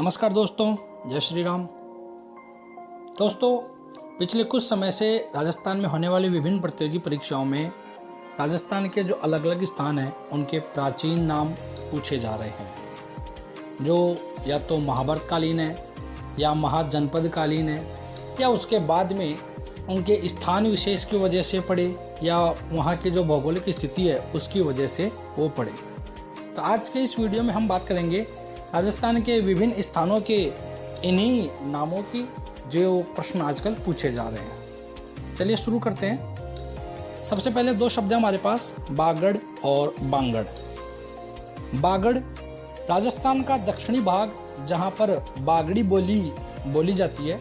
नमस्कार दोस्तों, जय श्री राम। दोस्तों, पिछले कुछ समय से राजस्थान में होने वाली विभिन्न प्रतियोगी परीक्षाओं में राजस्थान के जो अलग अलग स्थान हैं उनके प्राचीन नाम पूछे जा रहे हैं, जो या तो महाभारत कालीन है या महाजनपद कालीन है या उसके बाद में उनके स्थान विशेष की वजह से पड़े या वहाँ की जो भौगोलिक स्थिति है उसकी वजह से वो पड़े। तो आज के इस वीडियो में हम बात करेंगे राजस्थान के विभिन्न स्थानों के इन्हीं नामों की जो प्रश्न आजकल पूछे जा रहे हैं। चलिए शुरू करते हैं। सबसे पहले दो शब्द हैं हमारे पास, बागड़ और बांगड़। बागड़ राजस्थान का दक्षिणी भाग जहां पर बागड़ी बोली जाती है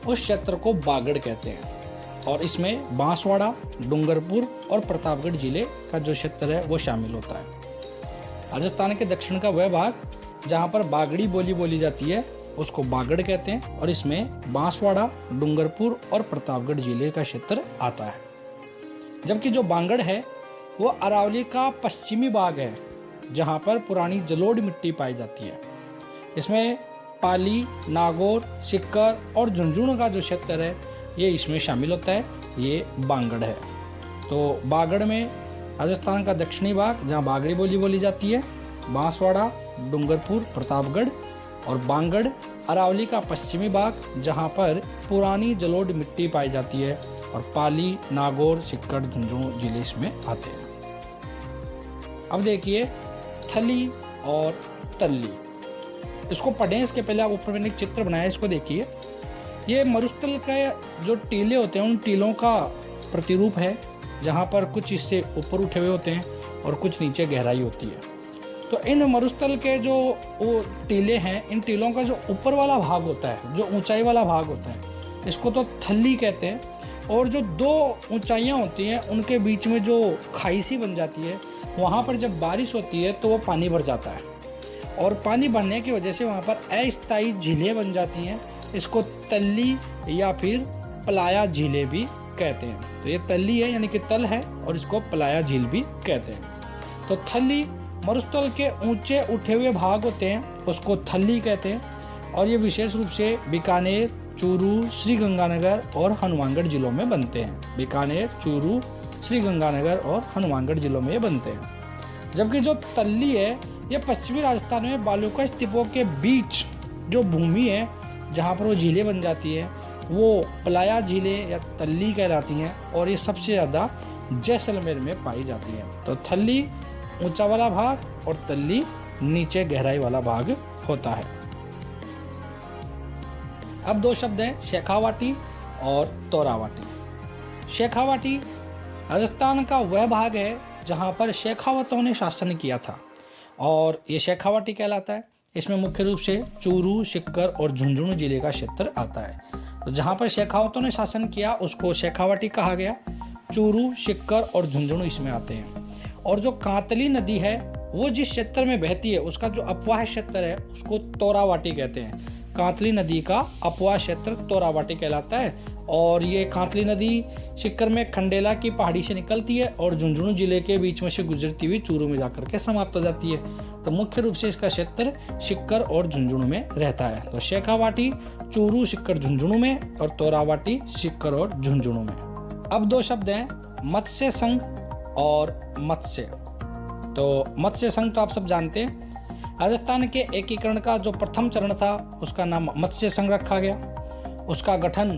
उस क्षेत्र को बागड़ कहते हैं और इसमें बांसवाड़ा, डूंगरपुर और प्रतापगढ़ जिले का जो क्षेत्र है वो शामिल होता है। राजस्थान के दक्षिण का वह भाग जहां पर बागड़ी बोली जाती है उसको बागड़ कहते हैं और इसमें बांसवाड़ा, डूंगरपुर और प्रतापगढ़ जिले का क्षेत्र आता है। जबकि जो बांगड़ है वो अरावली का पश्चिमी भाग है जहां पर पुरानी जलोढ़ मिट्टी पाई जाती है। इसमें पाली, नागौर, सिक्कर और झुंझुनू का जो क्षेत्र है ये इसमें शामिल होता है, ये बांगड़ है। तो बागड़ में राजस्थान का दक्षिणी भाग जहां बागड़ी बोली जाती है, बांसवाड़ा, डूंगरपुर, प्रतापगढ़, और बांगड़ अरावली का पश्चिमी भाग जहां पर पुरानी जलोढ़ मिट्टी पाई जाती है और पाली, नागौर, सिक्कर, झुंझुनू जिले इसमें आते हैं। अब देखिए थली और तल्ली, इसको पढ़ें इसके पहले आप ऊपर मैंने एक चित्र बनाया, इसको देखिए। ये मरुस्थल के जो टीले होते हैं उन टीलों का प्रतिरूप है जहां पर कुछ हिस्से ऊपर उठे हुए होते हैं और कुछ नीचे गहराई होती है। तो इन मरुस्थल के जो वो टीले हैं, इन टीलों का जो ऊपर वाला भाग होता है, जो ऊंचाई वाला भाग होता है, इसको तो थल्ली कहते हैं। और जो दो ऊंचाइयां होती हैं उनके बीच में जो खाई सी बन जाती है, वहाँ पर जब बारिश होती है तो वो पानी भर जाता है और पानी भरने की वजह से वहाँ पर अस्थायी झीलें बन जाती हैं। इसको तल्ली या फिर पलाया झीलें भी कहते हैं। तो ये तल्ली है यानी कि तल है और इसको पलाया झील भी कहते हैं। तो थल्ली मरुस्थल के ऊंचे उठे हुए भाग होते हैं उसको थल्ली कहते हैं और ये विशेष रूप से बीकानेर, चूरू, श्रीगंगानगर और हनुमानगढ़ जिलों में बनते हैं। बीकानेर, चूरू, श्रीगंगानगर और हनुमानगढ़ जिलों में ये बनते हैं। जबकि जो तल्ली है ये पश्चिमी राजस्थान में बालुका स्तूपों के बीच जो भूमि है जहाँ पर वो झीलें बन जाती है वो पलाया झीलें या तल्ली कहलाती हैं और ये सबसे ज़्यादा जैसलमेर में पाई जाती हैं। तो थल्ली ऊंचा वाला भाग और तल्ली नीचे गहराई वाला भाग होता है। अब दो शब्द हैं, शेखावाटी और तोरावाटी। शेखावाटी राजस्थान का वह भाग है जहां पर शेखावतों ने शासन किया था और ये शेखावाटी कहलाता है। इसमें मुख्य रूप से चूरू, सिक्कर और झुंझुनू जिले का क्षेत्र आता है। तो जहां पर शेखावतों ने शासन किया उसको शेखावाटी कहा गया। चूरू, सिक्कर और झुंझुनू इसमें आते हैं। और जो कांतली नदी है वो जिस क्षेत्र में बहती है उसका जो अपवाह क्षेत्र है उसको तोरावाटी कहते हैं। कांतली नदी का अपवाह क्षेत्र तोरावाटी कहलाता है और ये कांतली नदी सिक्कर में खंडेला की पहाड़ी से निकलती है और झुंझुनू जिले के बीच में से गुजरती हुई चूरू में जाकर के समाप्त हो जाती है। तो मुख्य रूप से इसका क्षेत्र सिक्कर और झुंझुनू में रहता है। तो शेखावाटी चूरू, सिक्कर, झुंझुनू में और तोरावाटी सिक्कर और झुंझुनू में। अब दो शब्द हैं, मत्स्य संघ और मत्स्य। तो मत्स्य संघ तो आप सब जानते हैं, राजस्थान के एकीकरण का जो प्रथम चरण था उसका नाम मत्स्य संघ रखा गया। उसका गठन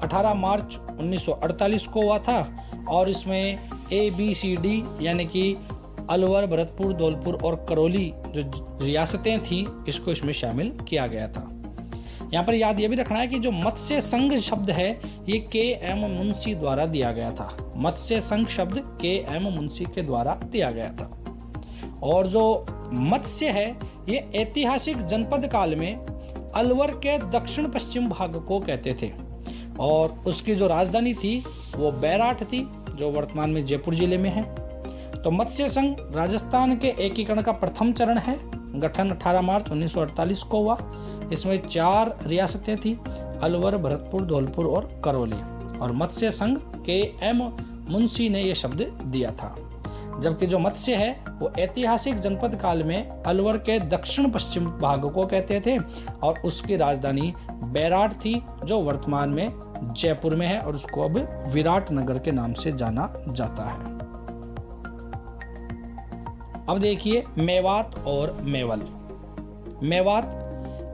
18 मार्च 1948 को हुआ था और इसमें ABCD यानी कि अलवर, भरतपुर, धौलपुर और करौली जो रियासतें थी इसको इसमें शामिल किया गया था। यहाँ पर याद ये भी रखना है कि जो मत्स्य संघ शब्द है ये KM मुंशी द्वारा दिया गया था। मत्स्य संघ शब्द KM मुंशी के द्वारा दिया गया था। और जो मत्स्य है ये ऐतिहासिक जनपद काल में अलवर के दक्षिण पश्चिम भाग को कहते थे और उसकी जो राजधानी थी वो बैराठ थी जो वर्तमान में जयपुर जिले में है। तो मत्स्य संघ राजस्थान के एकीकरण का प्रथम चरण है। गठन 18 मार्च 1948 को हुआ। इसमें 4 रियासतें थी, अलवर, भरतपुर, धौलपुर और करौली। और मत्स्य संघ KM मुंशी ने यह शब्द दिया था। जबकि जो मत्स्य है वो ऐतिहासिक जनपद काल में अलवर के दक्षिण पश्चिम भाग को कहते थे और उसकी राजधानी बैराट थी, जो वर्तमान में जयपुर में है और उसको अब विराट नगर के नाम से जाना जाता है। अब देखिए मेवात और मेवल। मेवात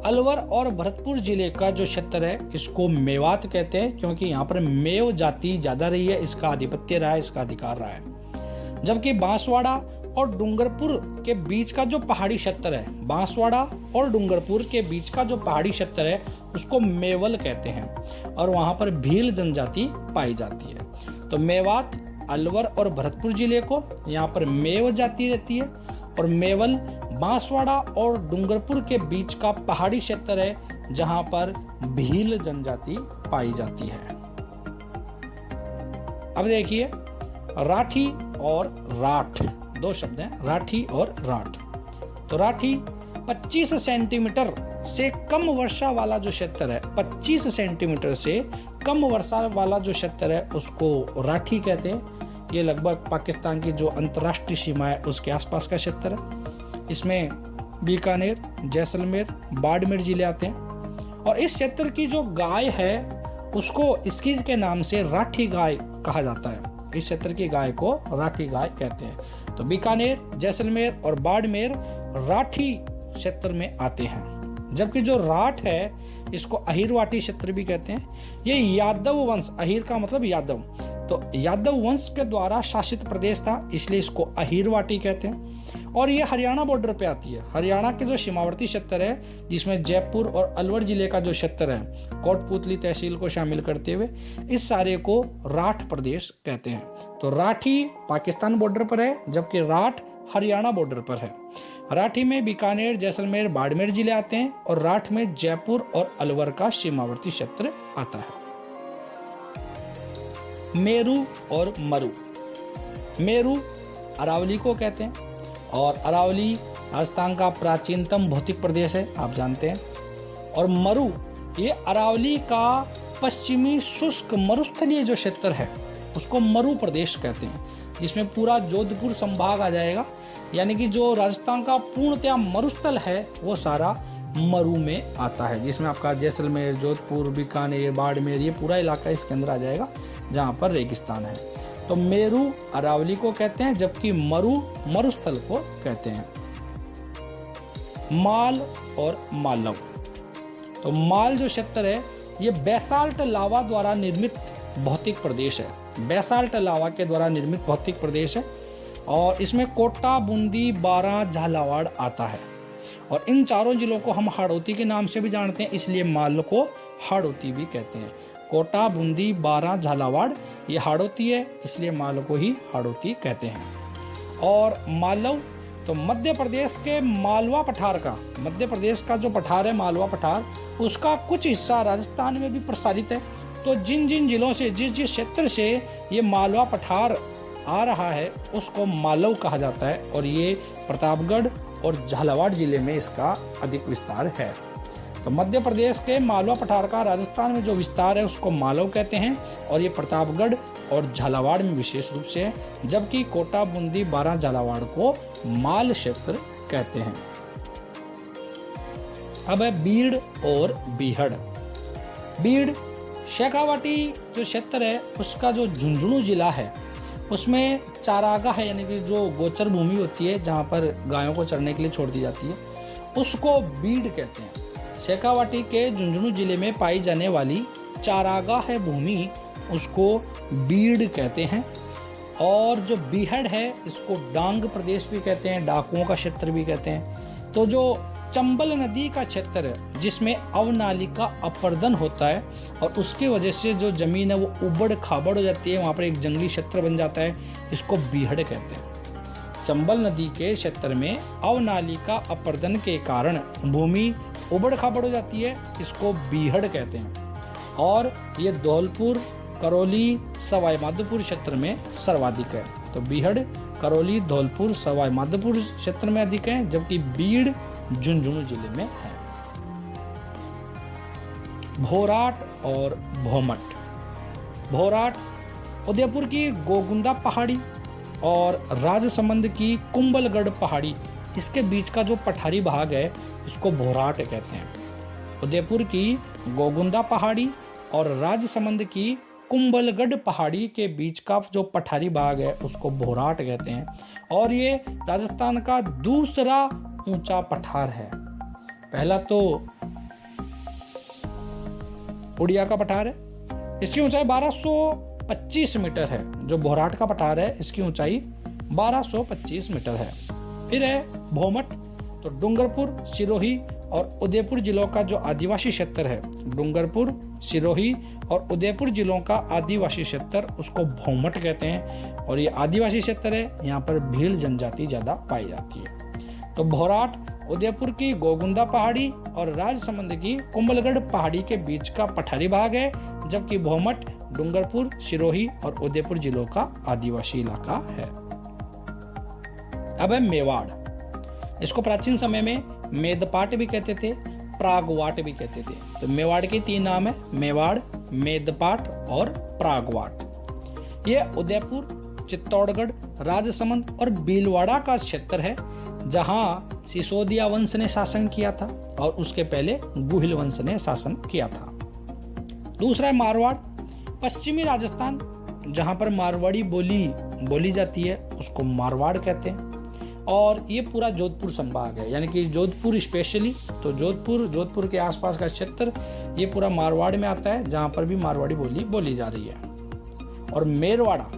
अलवर और भरतपुर जिले का जो क्षेत्र है इसको मेवात कहते हैं, क्योंकि यहाँ पर मेव जाति ज्यादा रही है, इसका आधिपत्य रहा है, इसका अधिकार रहा है। जबकि बांसवाड़ा और डूंगरपुर के बीच का जो पहाड़ी क्षेत्र है, बांसवाड़ा और डूंगरपुर के बीच का जो पहाड़ी क्षेत्र है उसको मेवल कहते हैं और वहां पर भील जनजाति पाई जाती है। तो मेवात अलवर और भरतपुर जिले को यहाँ पर मेव जाति रहती है और मेवल बांसवाड़ा और डूंगरपुर के बीच का पहाड़ी क्षेत्र है जहां पर भील जनजाति पाई जाती है। अब देखिए राठी और राठ, दो शब्द हैं, राठी और राठ। तो राठी 25 सेंटीमीटर से कम वर्षा वाला जो क्षेत्र है, 25 सेंटीमीटर से कम वर्षा वाला जो क्षेत्र है उसको राठी कहते हैं। ये लगभग पाकिस्तान की जो अंतर्राष्ट्रीय सीमा है उसके आसपास का क्षेत्र है। इसमें बीकानेर, जैसलमेर, बाड़मेर जिले आते हैं और इस क्षेत्र की जो गाय है उसको इसकी के नाम से राठी गाय कहा जाता है। इस क्षेत्र की गाय को राठी गाय कहते हैं। तो बीकानेर, जैसलमेर और बाड़मेर राठी क्षेत्र में आते हैं। जबकि जो राठ है इसको अहिरवाटी क्षेत्र भी कहते हैं। ये यादव वंश, अहिर का मतलब यादव, तो यादव वंश के द्वारा शासित प्रदेश था, इसलिए इसको अहिरवाटी कहते हैं। और ये हरियाणा बॉर्डर पे आती है। हरियाणा के जो सीमावर्ती क्षेत्र है जिसमें जयपुर और अलवर जिले का जो क्षेत्र है कोटपुतली तहसील को शामिल करते हुए, इस सारे को राठ प्रदेश कहते हैं। तो राठी पाकिस्तान बॉर्डर पर है जबकि राठ हरियाणा बॉर्डर पर है। राठी में बीकानेर, जैसलमेर, बाड़मेर जिले आते हैं और राठ में जयपुर और अलवर का सीमावर्ती क्षेत्र आता है। मेरू और मरु। मेरू अरावली को कहते हैं और अरावली राजस्थान का प्राचीनतम भौतिक प्रदेश है, आप जानते हैं। और मरु ये अरावली का पश्चिमी शुष्क मरुस्थलीय जो क्षेत्र है उसको मरु प्रदेश कहते हैं, जिसमें पूरा जोधपुर संभाग आ जाएगा। यानी कि जो राजस्थान का पूर्णतया मरुस्थल है वो सारा मरु में आता है, जिसमें आपका जैसलमेर, जोधपुर, बीकानेर, बाड़मेर ये पूरा इलाका इसके अंदर आ जाएगा जहां पर रेगिस्तान है। तो मेरू अरावली को कहते हैं जबकि मरु मरुस्थल को कहते हैं। माल और मालव। तो माल जो क्षेत्र है ये बेसाल्ट लावा द्वारा निर्मित भौतिक प्रदेश है। बेसाल्ट लावा के द्वारा निर्मित भौतिक प्रदेश है और इसमें कोटा, बूंदी, बारां, झालावाड़ आता है। और इन चारों जिलों को हम हाड़ौती के नाम से भी जानते हैं, इसलिए माल को हाड़ौती भी कहते हैं। कोटा, बूंदी, बारां, झालावाड़ ये हाड़ौती है, इसलिए माल को ही हाड़ौती कहते हैं। और मालव तो मध्य प्रदेश के मालवा पठार का, मध्य प्रदेश का जो पठार है मालवा पठार, उसका कुछ हिस्सा राजस्थान में भी प्रसारित है। तो जिन जिन जिलों से, जिस जिस क्षेत्र से ये मालवा पठार आ रहा है उसको मालव कहा जाता है और ये प्रतापगढ़ और झालावाड़ जिले में इसका अधिक विस्तार है। तो मध्य प्रदेश के मालवा पठार का राजस्थान में जो विस्तार है उसको मालव कहते हैं और ये प्रतापगढ़ और झालावाड़ में विशेष रूप से, जबकि कोटा, बूंदी, बारां, झालावाड़ को माल क्षेत्र कहते हैं। अब है बीड़ और बीहड़। बीड़ शेखावाटी जो क्षेत्र है उसका जो झुंझुनू जिला है उसमें चारागाह है, यानी कि जो गोचर भूमि होती है जहां पर गायों को चरने के लिए छोड़ दी जाती है उसको बीड़ कहते हैं। शेखावाटी के झुंझुनू जिले में पाई जाने वाली चारागाह है भूमि उसको बीड़ कहते हैं। और जो बीहड़ है इसको डांग प्रदेश भी कहते हैं, डाकुओं का क्षेत्र भी कहते हैं। तो जो चंबल नदी का क्षेत्र है जिसमें अवनाली का अपर्दन होता है और उसकी वजह से जो जमीन है वो उबड़ खाबड़ हो जाती है, वहां पर एक जंगली क्षेत्र बन जाता है, इसको बीहड़ कहते हैं। चंबल नदी के क्षेत्र में अवनाली का अपर्दन के कारण भूमि उबड़ खाबड़ हो जाती है, इसको बीहड़ कहते हैं। और ये धौलपुर, करौली, सवाई माधोपुर क्षेत्र में सर्वाधिक है। तो बीहड़, करौली, धौलपुर, सवाई माधोपुर क्षेत्र में अधिक है, जबकि बीड़ झुंझुनू जिले में है। भोराट और भोमट। भोराट उदयपुर की गोगुंदा पहाड़ी और राजसमंद की कुंभलगढ़ पहाड़ी, इसके बीच का जो पठारी भाग है इसको भोराट कहते हैं। उदयपुर की गोगुंदा पहाड़ी और राजसमंद की कुंभलगढ़ पहाड़ी के बीच का जो पठारी भाग है उसको भोराट कहते हैं। और ये राजस्थान का दूसरा ऊंचा पठार है। पहला तो उड़िया का पठार है, इसकी ऊंचाई 1225 मीटर है। जो भोराट का पठार है इसकी ऊंचाई 1225 मीटर है। फिर है भोमट, तो डूंगरपुर, सिरोही और उदयपुर जिलों का जो आदिवासी क्षेत्र है, डूंगरपुर, सिरोही और उदयपुर जिलों का आदिवासी क्षेत्र उसको भोमट कहते हैं। और ये आदिवासी क्षेत्र है, यहाँ पर भील जनजाति ज्यादा पाई जाती है। तो भोराट उदयपुर की गोगुंदा पहाड़ी और राजसमंद की कुंभलगढ़ पहाड़ी के बीच का पठारी भाग है, जबकि भोमट डूंगरपुर, सिरोही और उदयपुर जिलों का आदिवासी इलाका है। अब है मेवाड़। इसको प्राचीन समय में मेदपाट भी कहते थे, प्रागवाट भी कहते थे। तो मेवाड़ के 3 नाम है, मेवाड़, मेदपाट और प्रागवाट। यह उदयपुर, चित्तौड़गढ़, राजसमंद और भीलवाड़ा का क्षेत्र है जहां सिसोदिया वंश ने शासन किया था और उसके पहले गुहिल वंश ने शासन किया था। दूसरा है मारवाड़, पश्चिमी राजस्थान, जहां पर मारवाड़ी बोली जाती है उसको मारवाड़ कहते हैं। और ये पूरा जोधपुर संभाग है, यानी कि जोधपुर स्पेशली, तो जोधपुर के आसपास का क्षेत्र ये पूरा मारवाड़ में आता है, जहां पर भी मारवाड़ी बोली जा रही है। और मेरवाड़ा,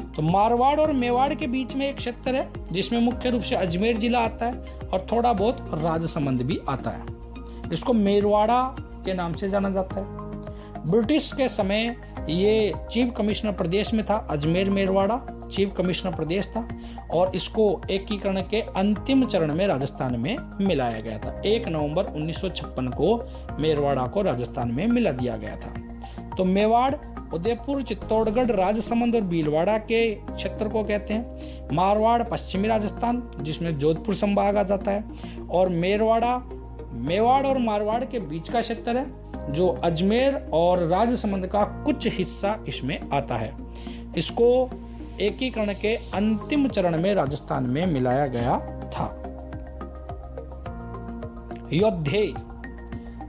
तो मारवाड़ और मेवाड़ के बीच में एक क्षेत्र है जिसमें मुख्य रूप से अजमेर जिला आता है और थोड़ा बहुत राजसमंद भी आता है। इसको मेरवाड़ा के नाम से जाना जाता है। ब्रिटिश के समय ये चीफ कमिश्नर प्रदेश में था, अजमेर मेरवाड़ा चीफ कमिश्नर प्रदेश था और इसको एकीकरण के अंतिम चरण में राजस्थान में मिलाया गया था। 1 नवंबर 1956 को मेरवाड़ा को राजस्थान में मिला दिया गया था। तो मेवाड़ उदयपुर, चित्तौड़गढ़, राजसमंद और भीलवाड़ा के क्षेत्र को कहते हैं। मारवाड़ पश्चिमी राजस्थान जिसमें जोधपुर संभाग आ जाता है। और मेवाड़ और मारवाड़ के बीच का क्षेत्र है जो अजमेर और राजसमंद का कुछ हिस्सा इसमें आता है। इसको एकीकरण के अंतिम चरण में राजस्थान में मिलाया गया था। योद्धेय,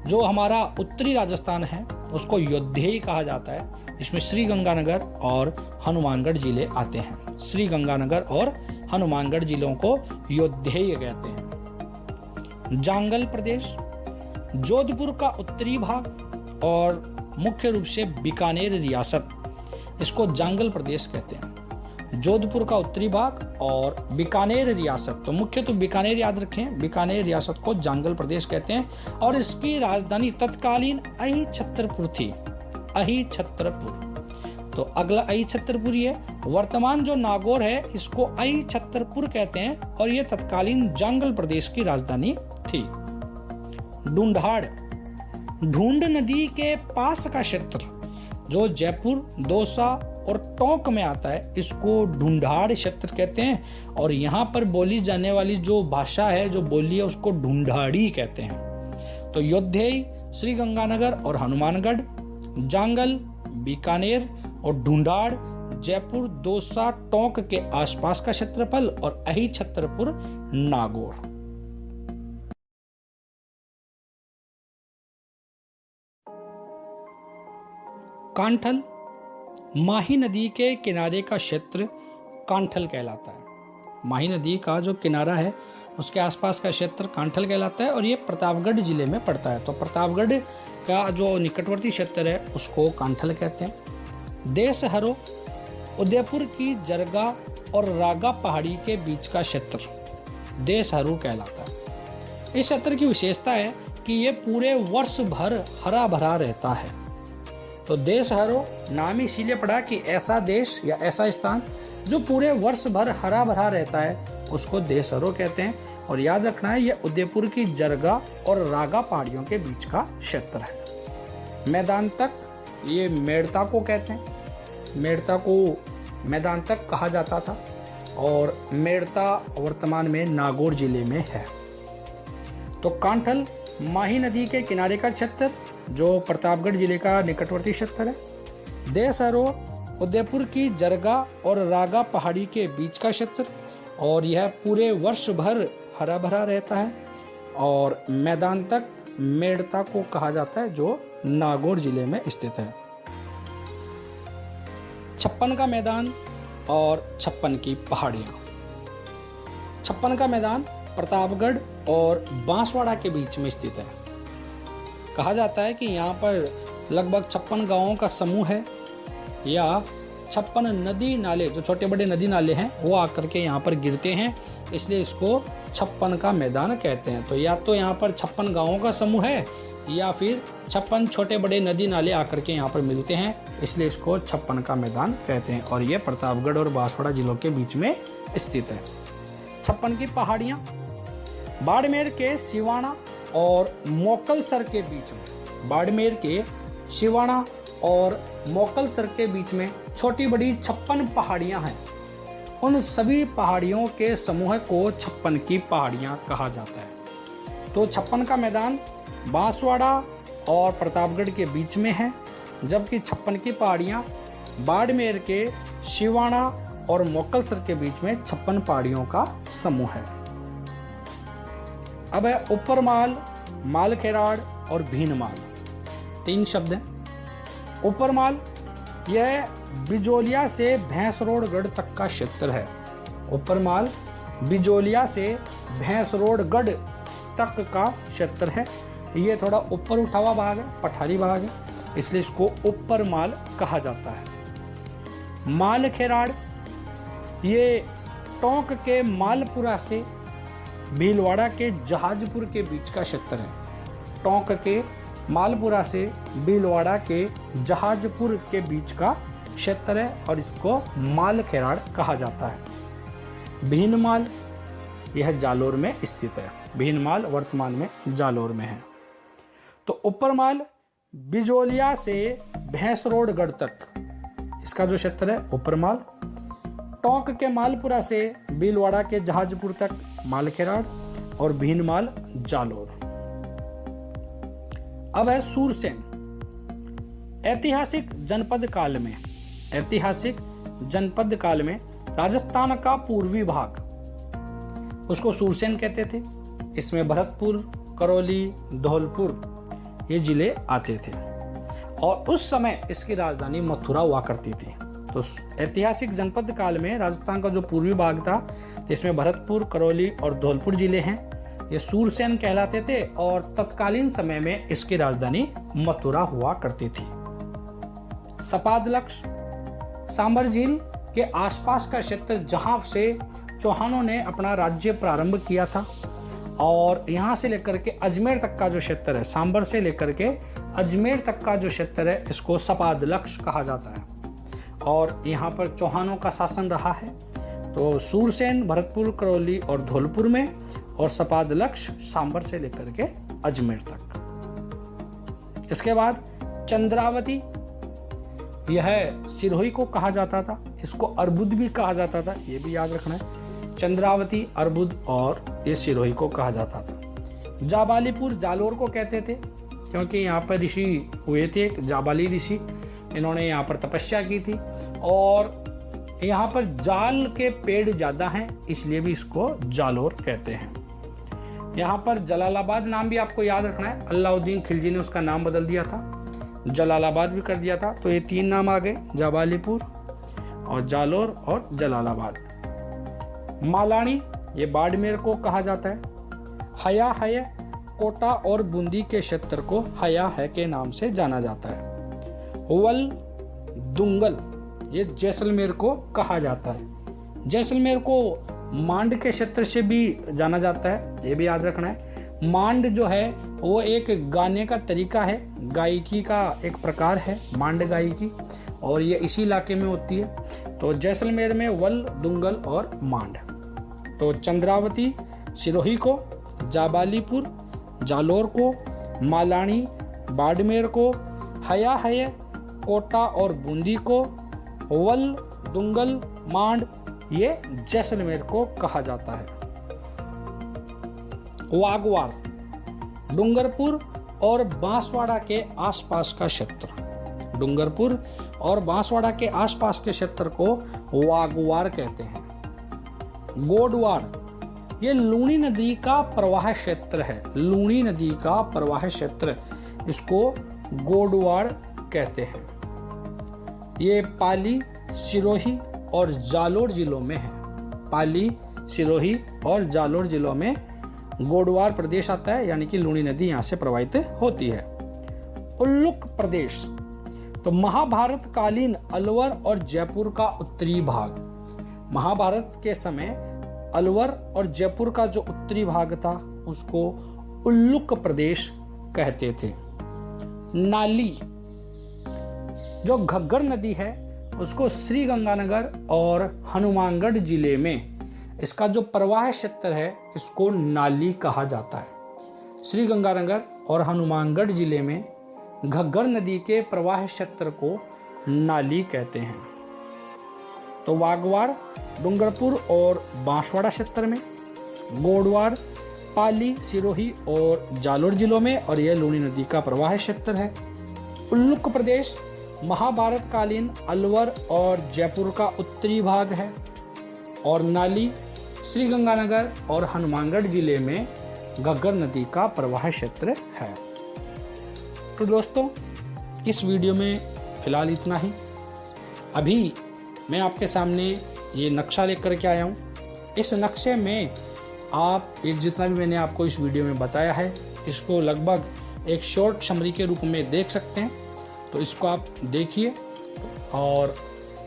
जो हमारा उत्तरी राजस्थान है उसको योद्धेय कहा जाता है। इसमें श्री गंगानगर और हनुमानगढ़ जिले आते हैं। श्री गंगानगर और हनुमानगढ़ जिलों को योद्धेय कहते हैं। जांगल प्रदेश, जोधपुर का उत्तरी भाग और मुख्य रूप से बीकानेर रियासत, इसको जांगल प्रदेश कहते हैं। जोधपुर का उत्तरी भाग और बीकानेर रियासत, तो मुख्य तो बीकानेर याद रखें, बीकानेर रियासत को जांगल प्रदेश कहते हैं। और इसकी राजधानी तत्कालीन अहिछत्रपुर थी। अहिछत्रपुर, तो अगला अहिछत्रपुर ही है। वर्तमान जो नागौर है इसको अहिछत्रपुर कहते हैं और यह तत्कालीन जांगल प्रदेश की राजधानी थी। ढूंढाड़, ढूंढ नदी के पास का क्षेत्र जो जयपुर, दौसा और टोंक में आता है, इसको ढूंढाड़ क्षेत्र कहते हैं। और यहाँ पर बोली जाने वाली जो भाषा है, जो बोली है, उसको ढूंढाड़ी कहते हैं। तो योद्धेय, श्री गंगानगर और हनुमानगढ़, जांगल, बीकानेर और ढूंढाड़ जयपुर, दौसा, टोंक के आसपास का क्षेत्रफल और अहिछत्रपुर नागौर। कांठल, माही नदी के किनारे का क्षेत्र कांठल कहलाता है। माही नदी का जो किनारा है उसके आसपास का क्षेत्र कांठल कहलाता है और ये प्रतापगढ़ जिले में पड़ता है। तो प्रतापगढ़ का जो निकटवर्ती क्षेत्र है उसको कांठल कहते हैं। देशहरो, उदयपुर की जरगा और रागा पहाड़ी के बीच का क्षेत्र देशहरो कहलाता है। इस क्षेत्र की विशेषता है कि ये पूरे वर्ष भर हरा भरा रहता है। तो देशहरो नाम इसीलिए पड़ा कि ऐसा देश या ऐसा स्थान जो पूरे वर्ष भर हरा भरा रहता है उसको देशहरो कहते हैं। और याद रखना है यह उदयपुर की जरगा और रागा पहाड़ियों के बीच का क्षेत्र है। मैदांतक, ये मेड़ता को कहते हैं। मेड़ता को मैदांतक कहा जाता था और मेड़ता वर्तमान में नागौर जिले में है। तो कांठल माही नदी के किनारे का क्षेत्र जो प्रतापगढ़ जिले का निकटवर्ती क्षेत्र है। देशहरो उदयपुर की जरगा और रागा पहाड़ी के बीच का क्षेत्र, और यह पूरे वर्ष भर हरा भरा रहता है। और मैदान तक मेड़ता को कहा जाता है, जो नागौर जिले में स्थित है। छप्पन का मैदान और छप्पन की पहाड़ियां। छप्पन का मैदान प्रतापगढ़ और बांसवाड़ा के बीच में स्थित है। कहा जाता है कि यहाँ पर लगभग 56 गांवों का समूह है, या 56 नदी नाले, जो छोटे बड़े नदी नाले हैं, वो आकर के यहाँ पर गिरते हैं, इसलिए इसको छप्पन का मैदान कहते हैं। तो या तो यहाँ पर 56 गांवों का समूह है, या फिर 56 छोटे बड़े नदी नाले आकर के यहाँ पर मिलते हैं, इसलिए इसको छप्पन का मैदान कहते हैं। और ये प्रतापगढ़ और बांसवाड़ा जिलों के बीच में स्थित है। छप्पन की पहाड़ियां बाड़मेर के सिवाना और मोकलसर के बीच में, बाड़मेर के सिवाना और मोकलसर के बीच में छोटी बड़ी 56 पहाड़ियां हैं। उन सभी पहाड़ियों के समूह को छप्पन की पहाड़ियां कहा जाता है। तो छप्पन का मैदान बांसवाड़ा और प्रतापगढ़ के बीच में है, जबकि छप्पन की पहाड़ियां बाड़मेर के सिवाना और मोकलसर के बीच में 56 पहाड़ियों का समूह है। अब है ऊपरमाल, मालखेराड़ और भीनमाल। 3 शब्द हैं। ऊपरमाल यह बिजोलिया से भैंसरोडगढ़ तक का क्षेत्र है। ऊपरमाल बिजोलिया से भैंसरोडगढ़ तक का क्षेत्र है। ये थोड़ा ऊपर उठा हुआ भाग है, पठारी भाग है, इसलिए इसको ऊपरमाल कहा जाता है। मालखेराड़ ये टोंक के मालपुरा से भीलवाड़ा के जहाजपुर के बीच का क्षेत्र है। टोंक के मालपुरा से भीलवाड़ा के जहाजपुर के बीच का क्षेत्र है, और इसको मालखेराड़ कहा जाता है। भीनमाल यह जालोर में स्थित है। भीनमाल वर्तमान में जालोर में है। तो ऊपरमाल बिजोलिया से भैंसरोडगढ़ तक, इसका जो क्षेत्र है ऊपरमाल। टोंक के मालपुरा से भीलवाड़ा के जहाजपुर तक मालखेराड़, और भीनमाल जालोर। अब है सूरसेन। ऐतिहासिक जनपद काल में, ऐतिहासिक जनपद काल में राजस्थान का पूर्वी भाग, उसको सूरसेन कहते थे। इसमें भरतपुर, करौली, धौलपुर ये जिले आते थे, और उस समय इसकी राजधानी मथुरा हुआ करती थी। तो ऐतिहासिक जनपद काल में राजस्थान का जो पूर्वी भाग था, इसमें भरतपुर, करौली और धौलपुर जिले हैं, ये सूरसेन कहलाते थे, और तत्कालीन समय में इसकी राजधानी मथुरा हुआ करती थी। सपादलक्ष सांबर झील के आसपास का क्षेत्र, जहां से चौहानों ने अपना राज्य प्रारंभ किया था, और यहां से लेकर के अजमेर तक का जो क्षेत्र है, सांबर से लेकर के अजमेर तक का जो क्षेत्र है, इसको सपादलक्ष कहा जाता है, और यहाँ पर चौहानों का शासन रहा है। तो सूरसेन भरतपुर, करौली और धौलपुर में, और सपादलक्ष सांबर से लेकर के अजमेर तक। इसके बाद चंद्रावती, यह सिरोही को कहा जाता था, इसको अर्बुद भी कहा जाता था, ये भी याद रखना है। चंद्रावती, अर्बुद और ये सिरोही को कहा जाता था। जाबालीपुर जालोर को कहते थे, क्योंकि यहाँ पर ऋषि हुए थे, एक जाबाली ऋषि, इन्होंने यहाँ पर तपस्या की थी, और यहाँ पर जाल के पेड़ ज्यादा हैं, इसलिए भी इसको जालोर कहते हैं। यहाँ पर जलालाबाद नाम भी आपको याद रखना है, अलाउद्दीन खिलजी ने उसका नाम बदल दिया था, जलालाबाद भी कर दिया था। तो ये 3 नाम आ गए, जाबालीपुर और जालोर और जलालाबाद। मालानी ये बाड़मेर को कहा जाता है। हया है कोटा और बूंदी के क्षेत्र को हया है के नाम से जाना जाता है। वल दुंगल ये जैसलमेर को कहा जाता है। जैसलमेर को मांड के क्षेत्र से भी जाना जाता है, ये भी याद रखना है। मांड जो है वो एक गाने का तरीका है, गायकी का एक प्रकार है मांड गायकी, और ये इसी इलाके में होती है। तो जैसलमेर में वल, दुंगल और मांड। तो चंद्रावती सिरोही को, जाबालीपुर जालोर को, मालानी बाड़मेर को, हया है कोटा और बूंदी को, वल, दुंगल, मांड ये जैसलमेर को कहा जाता है। वागवार डूंगरपुर और बांसवाड़ा के आसपास का क्षेत्र, डूंगरपुर और बांसवाड़ा के आसपास के क्षेत्र को वागवार कहते हैं। गोडवाड़ ये लूणी नदी का प्रवाह क्षेत्र है। लूणी नदी का प्रवाह क्षेत्र, इसको गोडवाड़ कहते हैं। ये पाली, सिरोही और जालोर जिलों में है। पाली, सिरोही और जालोर जिलों में गोडवाड़ प्रदेश आता है, यानी कि लूणी नदी यहां से प्रवाहित होती है। उल्लुक प्रदेश, तो महाभारत कालीन अलवर और जयपुर का उत्तरी भाग। महाभारत के समय अलवर और जयपुर का जो उत्तरी भाग था उसको उल्लुक प्रदेश कहते थे। नाली, जो घग्गर नदी है उसको श्री गंगानगर और हनुमानगढ़ जिले में इसका जो प्रवाह क्षेत्र है इसको नाली कहा जाता है। श्री गंगानगर और हनुमानगढ़ जिले में घग्गर नदी के प्रवाह क्षेत्र को नाली कहते हैं। तो वागवाड़ डूंगरपुर और बांसवाड़ा क्षेत्र में, गोडवाड़ पाली, सिरोही और जालोर जिलों में, और यह लूणी नदी का प्रवाह क्षेत्र है। उल्लुक प्रदेश महाभारत कालीन अलवर और जयपुर का उत्तरी भाग है, और नाली श्री गंगानगर और हनुमानगढ़ जिले में घग्गर नदी का प्रवाह क्षेत्र है। तो दोस्तों, इस वीडियो में फिलहाल इतना ही। अभी मैं आपके सामने ये नक्शा लेकर के आया हूँ। इस नक्शे में आप जितना भी मैंने आपको इस वीडियो में बताया है इसको लगभग एक शॉर्ट समरी के रूप में देख सकते हैं। तो इसको आप देखिए और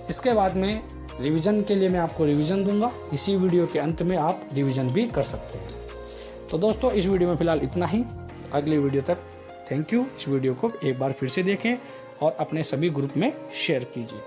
इसके बाद में रिवीजन के लिए मैं आपको रिवीजन दूंगा। इसी वीडियो के अंत में आप रिवीजन भी कर सकते हैं। तो दोस्तों, इस वीडियो में फिलहाल इतना ही। अगले वीडियो तक थैंक यू। इस वीडियो को एक बार फिर से देखें और अपने सभी ग्रुप में शेयर कीजिए।